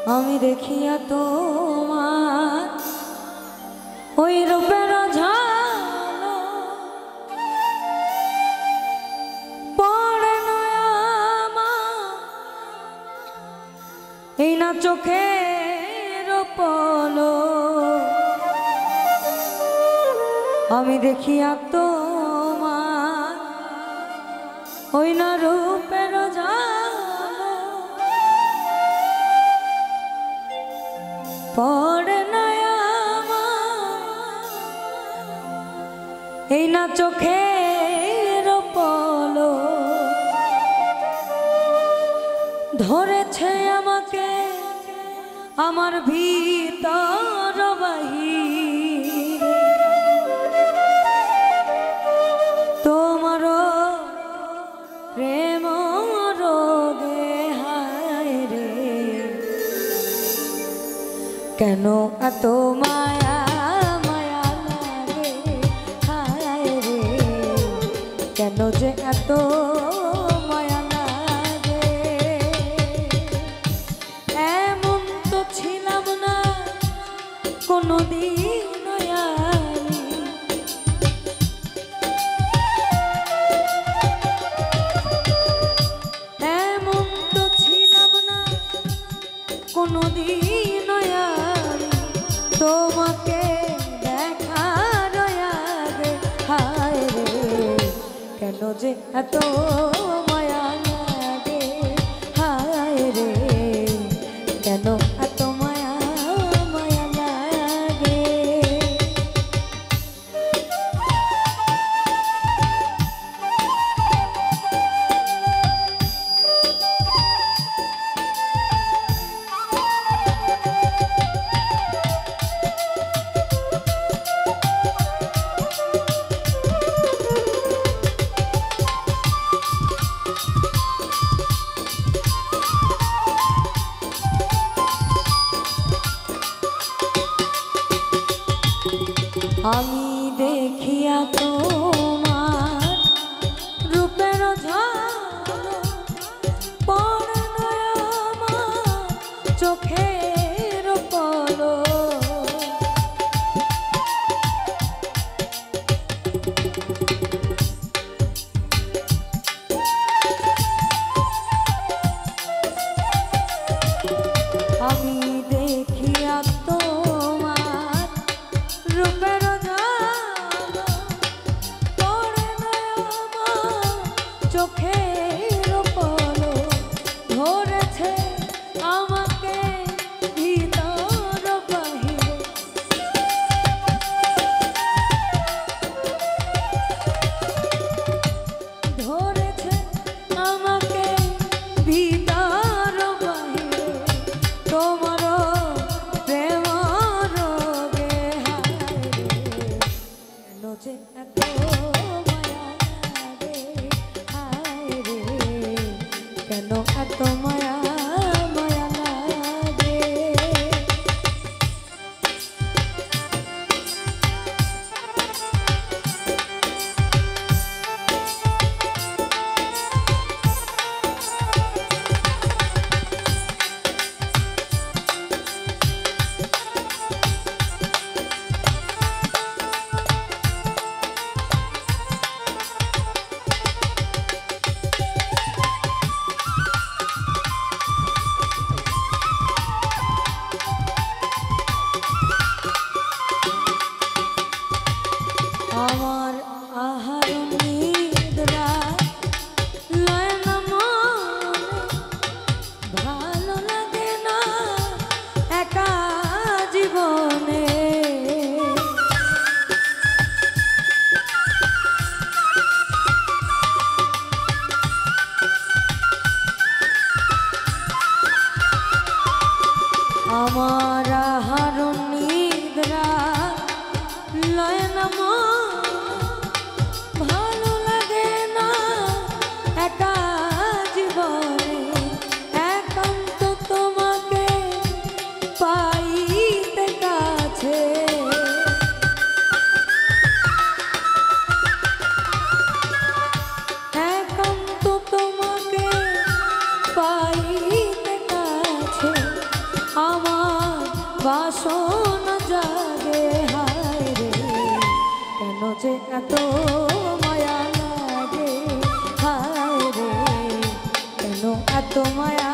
আমি দেখিয়া তোমার ওই রূপের ঝালো পড়ে নয়ামা এই না চোখের পলো আমি দেখিয়া তোমার ওই না রূপের ঝালো পড়ে নয়ামা এই না চোখের পলো ধরেছে আমাকে আমার ভিতর বাহির তোমার প্রেম রোগে হায় রে কেন এত মায়া মায়া লাগে হায় রে কেন যে এত মায়া লাগে এমন তো ছিলাম না কোনোদিন আমি এমন তো ছিলাম না কোনোদিন আমি তোমাকে দেখার আগে হায় রে কেন যে এত মায়া লাগে হায় রে কেন এত মায়া মায়া লাগে আমি দেখিয়া তোমার রূপের ঝালো পড়ে নয়ামা চোখের পলো আমি দেখিয়া তোমার রূপের চোখের পলো ধরেছে আমাকে ভিতর বাহিরে ধরেছে আমাকে ভিতর বাহিরে তোমার প্রেম রোগে হায় রে কেন যে এত কেন এত মায়া মায়া লাগে আমার আহার নিদ্রা লয় না মনে ভালো লাগে না একা জীবনে আমার আহার নিদ্রা লয় না ভালো লাগে না একা জীবনে একান্ত তোমাকে পাইতে কাছে একান্ত তোমাকে পাইতে কাছে আমার বাসনা জাগে হায় রে, কেন যে এত মায়া লাগে হায় রে, কেন এত মায়া।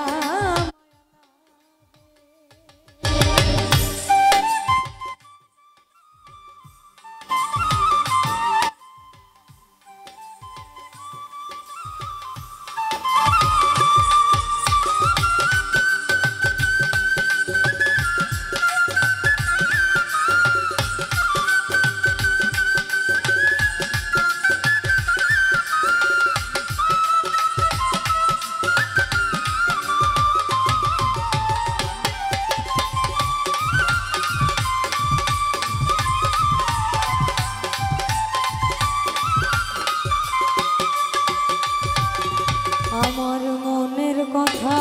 আমার মনের কথা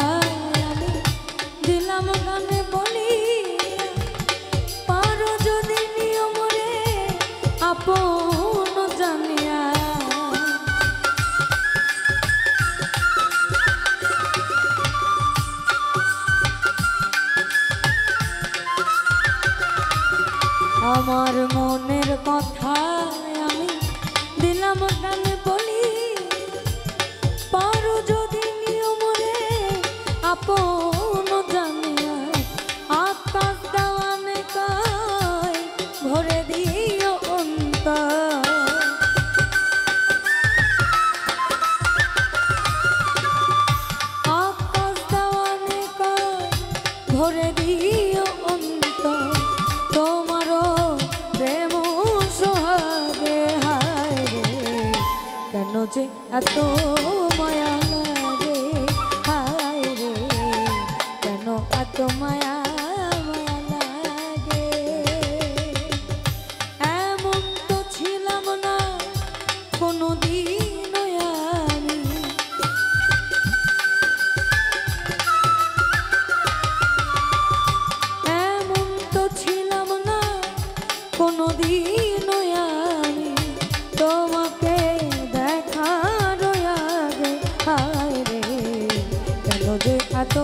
আমি দিলাম গানে বলি, পারো যদি নিয়ম রে আপন জানিয়া। আমার মনের কথা আমি দিলাম গানে বলি, পারো যদি নিয়ম রে আপন জানিয়া। আকাশ দেওয়ানে কয় ভরে দিও অন্তর, আকাশ দেওয়ানে কয় ভরে দিও অন্তর। তোমারও প্রেম সোহাগে হায় রে, কেন যে এত মায়া লাগে হায় রে, কেন এত মায়া মায়া লাগে। এমন তো ছিলাম না কোনোদিন আমি, এমন তো ছিলাম না কোনোদিন আমি, তোমাকে দেখার আগে হায় রে, কেন যে এত